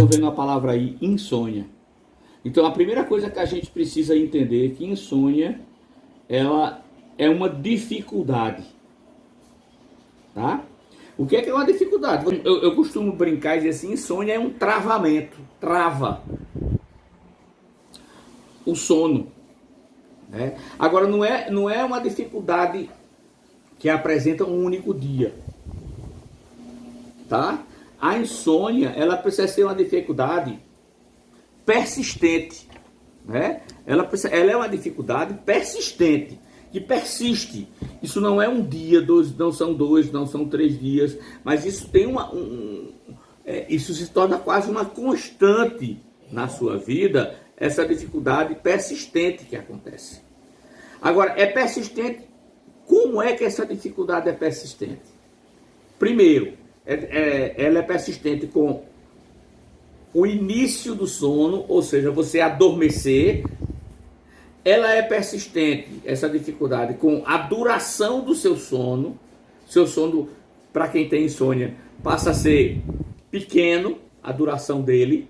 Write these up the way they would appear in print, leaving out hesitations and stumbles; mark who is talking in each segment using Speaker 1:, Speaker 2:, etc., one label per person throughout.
Speaker 1: estão vendo a palavra aí, insônia. Então a primeira coisa que a gente precisa entender é que insônia, ela é uma dificuldade, tá? O que é uma dificuldade? Eu costumo brincar e dizer assim, insônia é um travamento, trava o sono, né? Agora não é uma dificuldade que apresenta um único dia, tá? A insônia, ela precisa ser uma dificuldade persistente, né? Ela é uma dificuldade persistente, que persiste. Isso não é um dia, não são dois, não são 3 dias, mas isso tem isso se torna quase uma constante na sua vida, essa dificuldade persistente que acontece. Agora, é persistente. Como é que essa dificuldade é persistente? Primeiro, ela é persistente com o início do sono, ou seja, você adormecer. Ela é persistente, essa dificuldade, com a duração do seu sono. Seu sono, para quem tem insônia, passa a ser pequeno, a duração dele.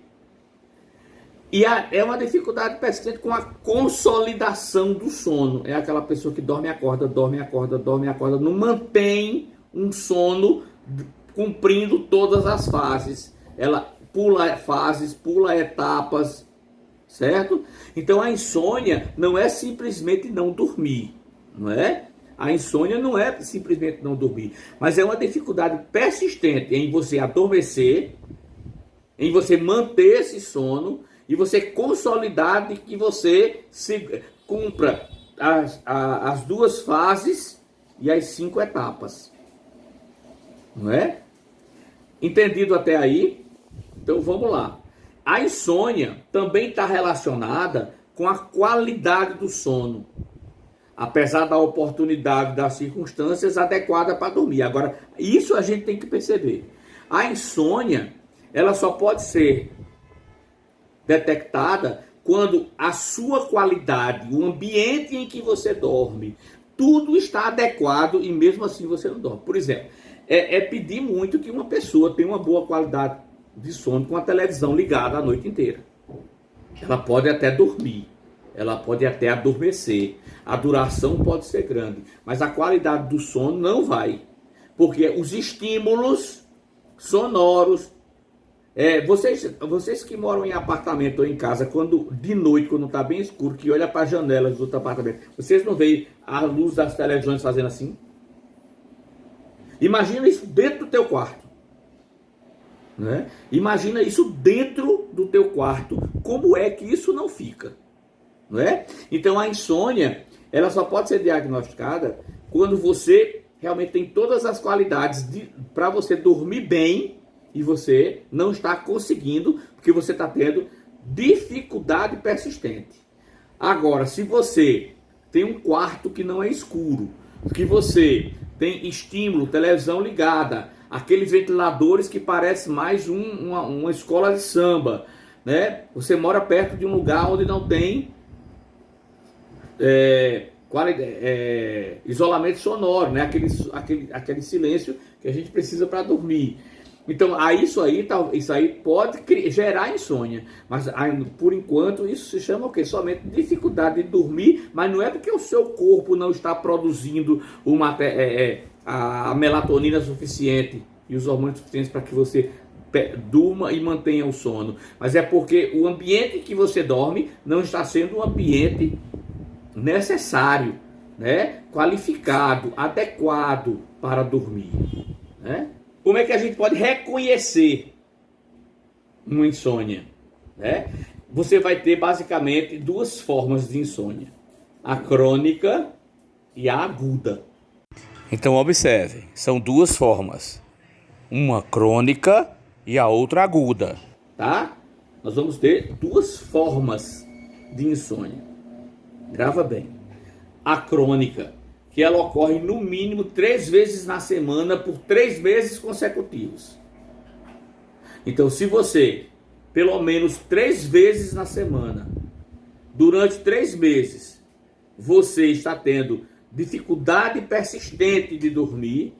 Speaker 1: E é uma dificuldade persistente com a consolidação do sono. É aquela pessoa que dorme e acorda, dorme e acorda, dorme e acorda. Não mantém um sono cumprindo todas as fases. Ela pula fases, pula etapas, certo? Então a insônia não é simplesmente não dormir, não é? A insônia não é simplesmente não dormir, mas é uma dificuldade persistente em você adormecer, em você manter esse sono e você consolidar de que você cumpra as 2 fases e as 5 etapas, não é? Entendido até aí? Então vamos lá. A insônia também está relacionada com a qualidade do sono, apesar da oportunidade das circunstâncias adequadas para dormir. Agora, isso a gente tem que perceber. A insônia, ela só pode ser detectada quando a sua qualidade, o ambiente em que você dorme, tudo está adequado e mesmo assim você não dorme. Por exemplo, pedir muito que uma pessoa tenha uma boa qualidade de sono com a televisão ligada a noite inteira. Ela pode até dormir, ela pode até adormecer, a duração pode ser grande, mas a qualidade do sono não vai, porque os estímulos sonoros, vocês que moram em apartamento ou em casa, quando de noite, quando está bem escuro, que olha para as janelas do outro apartamento, vocês não veem a luz das televisões fazendo assim? Imagina isso dentro do teu quarto, né? Imagina isso dentro do teu quarto, como é que isso não fica, não é? Então a insônia, ela só pode ser diagnosticada quando você realmente tem todas as qualidades para você dormir bem e você não está conseguindo, porque você está tendo dificuldade persistente. Agora, se você tem um quarto que não é escuro, que você tem estímulo, televisão ligada, aqueles ventiladores que parecem mais uma escola de samba, né? Você mora perto de um lugar onde não tem isolamento sonoro, né? Aquele silêncio que a gente precisa para dormir. Então, isso aí pode gerar insônia, mas por enquanto isso se chama o quê? Somente dificuldade de dormir, mas não é porque o seu corpo não está produzindo a melatonina suficiente e os hormônios suficientes para que você durma e mantenha o sono, mas é porque o ambiente que você dorme não está sendo um ambiente necessário, né? Qualificado, adequado para dormir, né? Como é que a gente pode reconhecer uma insônia, né? Você vai ter basicamente 2 formas de insônia: a crônica e a aguda. Então observe, são 2 formas, uma crônica e a outra aguda, tá? Nós vamos ter 2 formas de insônia. Grava bem. A crônica, que ela ocorre no mínimo 3 vezes na semana por 3 meses consecutivos. Então, se você, pelo menos 3 vezes na semana, durante 3 meses, você está tendo dificuldade persistente de dormir,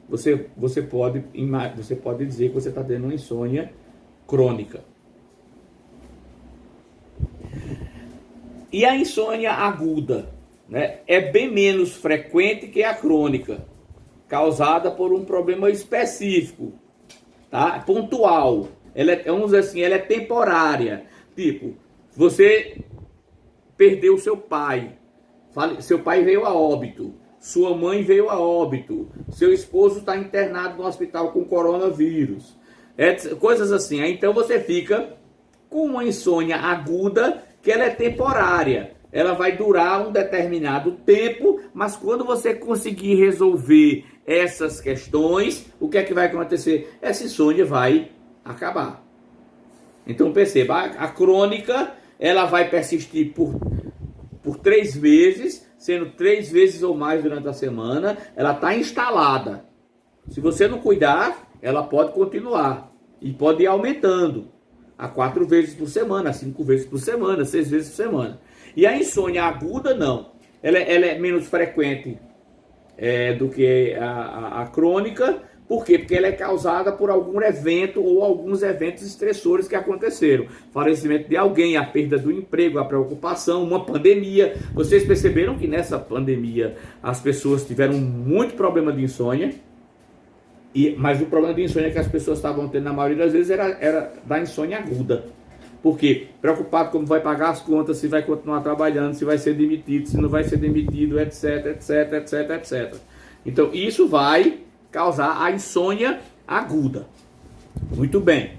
Speaker 1: você pode dizer que você está tendo uma insônia crônica. E a insônia aguda, né, é bem menos frequente que a crônica, causada por um problema específico, tá? Pontual. Vamos dizer assim, ela é temporária. Tipo, você perdeu seu pai veio a óbito, sua mãe veio a óbito, seu esposo está internado no hospital com coronavírus, coisas assim. Então você fica com uma insônia aguda, que ela é temporária. Ela vai durar um determinado tempo, mas quando você conseguir resolver essas questões, o que é que vai acontecer? Essa insônia vai acabar. Então perceba, a crônica, ela vai persistir por 3 vezes, sendo 3 vezes ou mais durante a semana. Ela está instalada. Se você não cuidar, ela pode continuar e pode ir aumentando a 4 vezes por semana, a 5 vezes por semana, 6 vezes por semana. E a insônia aguda, não. Ela é menos frequente do que a crônica. Por quê? Porque ela é causada por algum evento ou alguns eventos estressores que aconteceram. Falecimento de alguém, a perda do emprego, a preocupação, uma pandemia. Vocês perceberam que nessa pandemia as pessoas tiveram muito problema de insônia. Mas o problema de insônia que as pessoas estavam tendo na maioria das vezes era da insônia aguda. Por quê? Preocupado como vai pagar as contas, se vai continuar trabalhando, se vai ser demitido, se não vai ser demitido, etc, etc, etc, etc. Então isso vai causar a insônia aguda. Muito bem.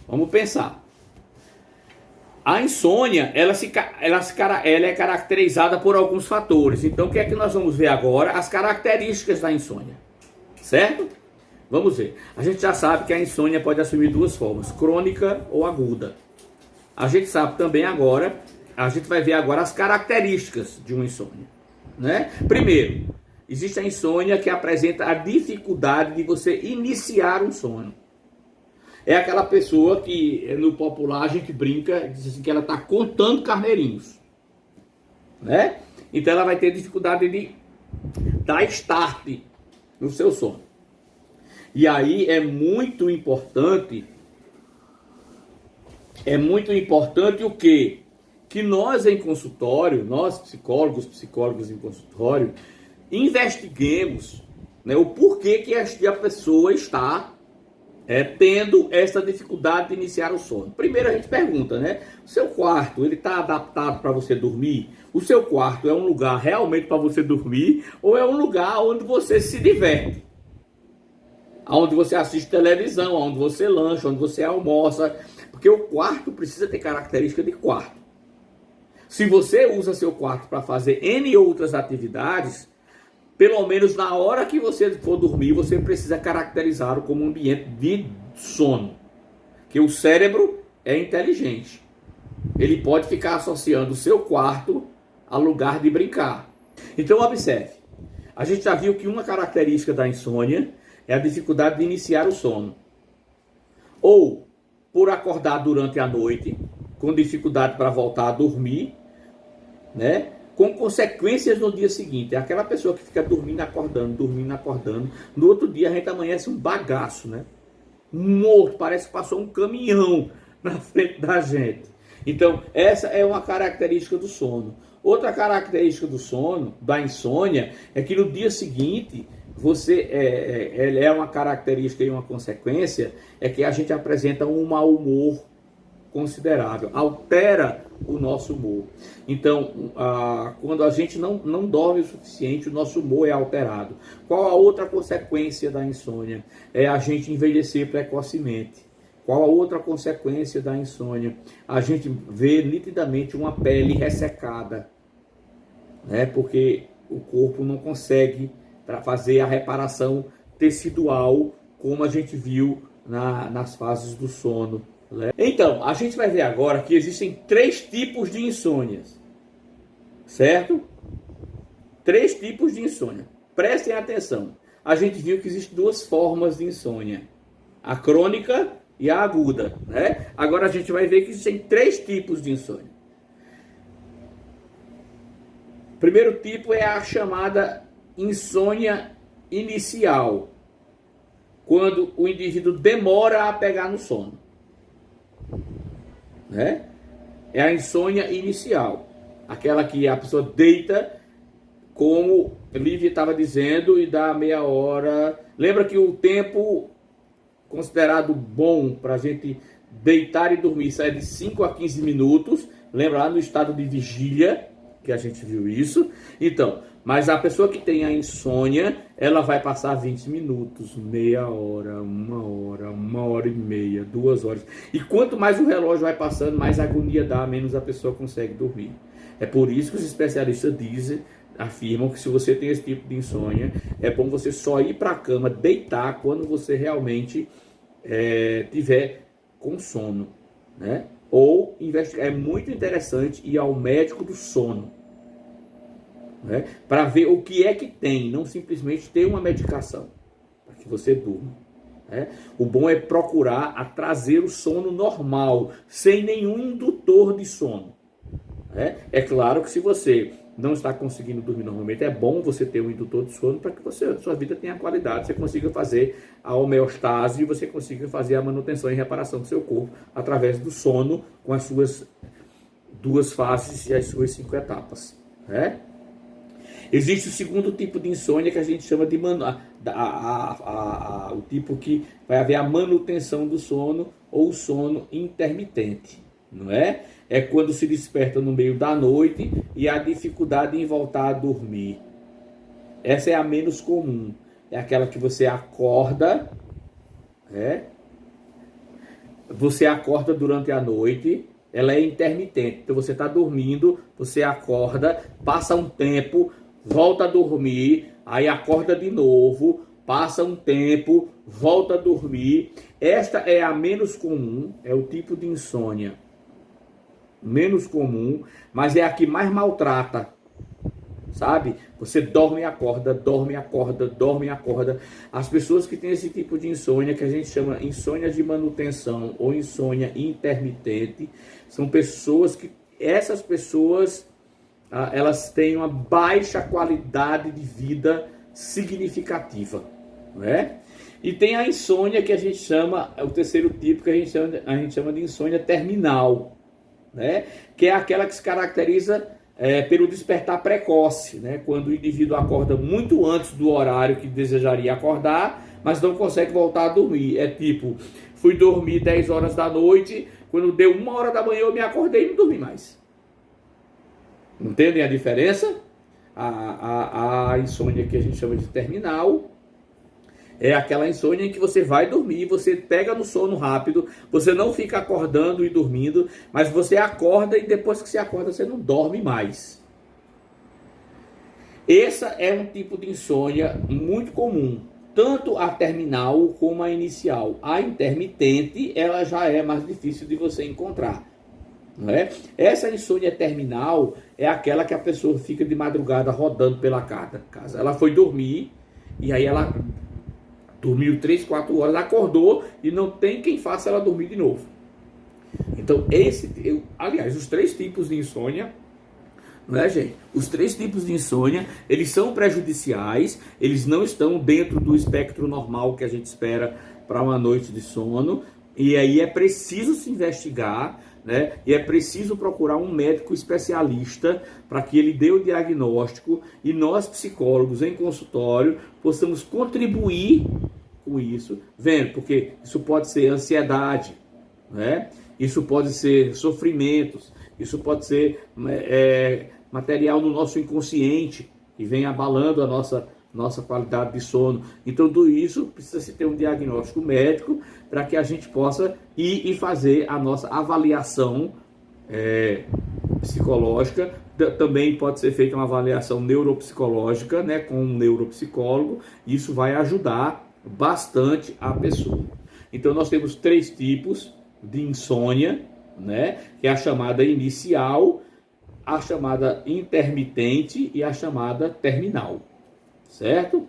Speaker 1: Vamos pensar. A insônia, ela é caracterizada por alguns fatores. Então o que é que nós vamos ver agora? As características da insônia. Certo? Vamos ver. A gente já sabe que a insônia pode assumir 2 formas, crônica ou aguda. A gente sabe também agora, a gente vai ver agora as características de uma insônia, né? Primeiro, existe a insônia que apresenta a dificuldade de você iniciar um sono. É aquela pessoa que, no popular, a gente brinca, diz assim, que ela está contando carneirinhos, né? Então ela vai ter dificuldade de dar start no seu sono. E aí é muito importante o quê? Que nós em consultório, nós psicólogos em consultório, investiguemos, né, o porquê que a pessoa está tendo essa dificuldade de iniciar o sono. Primeiro a gente pergunta, né? O seu quarto, ele está adaptado para você dormir? O seu quarto é um lugar realmente para você dormir? Ou é um lugar onde você se diverte? Onde você assiste televisão, onde você lancha, onde você almoça? Porque o quarto precisa ter característica de quarto. Se você usa seu quarto para fazer N outras atividades, pelo menos na hora que você for dormir, você precisa caracterizá-lo como um ambiente de sono. Que o cérebro é inteligente. Ele pode ficar associando o seu quarto a lugar de brincar. Então observe. A gente já viu que uma característica da insônia é a dificuldade de iniciar o sono. Ou por acordar durante a noite, com dificuldade para voltar a dormir, né? Com consequências no dia seguinte. É aquela pessoa que fica dormindo, acordando. No outro dia a gente amanhece um bagaço, né? Morto, parece que passou um caminhão na frente da gente. Então, essa é uma característica do sono. Outra característica do sono, da insônia, é que no dia seguinte, é uma característica e uma consequência, é que a gente apresenta um mau humor considerável, altera o nosso humor. Então, quando a gente não dorme o suficiente, o nosso humor é alterado. Qual a outra consequência da insônia? É a gente envelhecer precocemente. Qual a outra consequência da insônia? A gente vê nitidamente uma pele ressecada, né? Porque o corpo não consegue fazer a reparação tecidual como a gente viu nas fases do sono. Então, a gente vai ver agora que existem 3 tipos de insônias, certo? 3 tipos de insônia. Prestem atenção. A gente viu que existem 2 formas de insônia: a crônica e a aguda, né? Agora a gente vai ver que existem 3 tipos de insônia. O primeiro tipo é a chamada insônia inicial, quando o indivíduo demora a pegar no sono. né? É a insônia inicial, aquela que a pessoa deita, como Lívia estava dizendo, e dá meia hora. Lembra que o tempo considerado bom para a gente deitar e dormir sai de 5 a 15 minutos. Lembra lá no estado de vigília que a gente viu isso? Então, mas a pessoa que tem a insônia, ela vai passar 20 minutos, meia hora, 1 hora e meia, 2 horas. E quanto mais o relógio vai passando, mais agonia dá, menos a pessoa consegue dormir. É por isso que os especialistas afirmam que se você tem esse tipo de insônia, é bom você só ir para a cama, deitar, quando você realmente tiver com sono, né? Ou investigar. É muito interessante ir ao médico do sono, né? Para ver o que é que tem, não simplesmente ter uma medicação para que você durma, né? O bom é procurar trazer o sono normal, sem nenhum indutor de sono, né? É claro que se você não está conseguindo dormir normalmente, é bom você ter um indutor de sono para que sua vida tenha qualidade, você consiga fazer a homeostase e você consiga fazer a manutenção e reparação do seu corpo através do sono, com as suas 2 fases e as suas 5 etapas, né? Existe o segundo tipo de insônia que a gente chama de o tipo que vai haver a manutenção do sono ou sono intermitente, não é? É quando se desperta no meio da noite e há dificuldade em voltar a dormir. Essa é a menos comum. É aquela que você acorda, você acorda durante a noite, ela é intermitente. Então você está dormindo, você acorda, passa um tempo, volta a dormir, aí acorda de novo, passa um tempo, volta a dormir. Esta é a menos comum, é o tipo de insônia menos comum, mas é a que mais maltrata, sabe? Você dorme e acorda, dorme e acorda, dorme e acorda. As pessoas que têm esse tipo de insônia, que a gente chama insônia de manutenção ou insônia intermitente, são pessoas que, essas pessoas, elas têm uma baixa qualidade de vida significativa, não é? E tem a insônia que a gente chama, o terceiro tipo que a gente chama de insônia terminal, né? Que é aquela que se caracteriza pelo despertar precoce, né? Quando o indivíduo acorda muito antes do horário que desejaria acordar, mas não consegue voltar a dormir. É tipo, fui dormir 10 horas da noite, quando deu 1 hora da manhã eu me acordei e não dormi mais. Entendem a diferença? A insônia que a gente chama de terminal é aquela insônia em que você vai dormir, você pega no sono rápido, você não fica acordando e dormindo, mas você acorda e depois que você acorda você não dorme mais. Essa é um tipo de insônia muito comum, tanto a terminal como a inicial. A intermitente, ela já é mais difícil de você encontrar, não é? Essa insônia terminal é aquela que a pessoa fica de madrugada rodando pela casa. Ela foi dormir e aí ela dormiu 3, 4 horas, acordou e não tem quem faça ela dormir de novo. Então, aliás, os 3 tipos de insônia, não é, gente? Os 3 tipos de insônia, eles são prejudiciais, eles não estão dentro do espectro normal que a gente espera para uma noite de sono, e aí é preciso se investigar, né? E é preciso procurar um médico especialista para que ele dê o diagnóstico e nós, psicólogos, em consultório, possamos contribuir com isso, vendo, porque isso pode ser ansiedade, né? Isso pode ser sofrimentos, isso pode ser material no nosso inconsciente que vem abalando a nossa qualidade de sono. Então tudo isso precisa se ter um diagnóstico médico para que a gente possa ir e fazer a nossa avaliação psicológica. Também pode ser feita uma avaliação neuropsicológica, né, com um neuropsicólogo. Isso vai ajudar bastante a pessoa. Então nós temos 3 tipos de insônia, né, que é a chamada inicial, a chamada intermitente e a chamada terminal. Certo?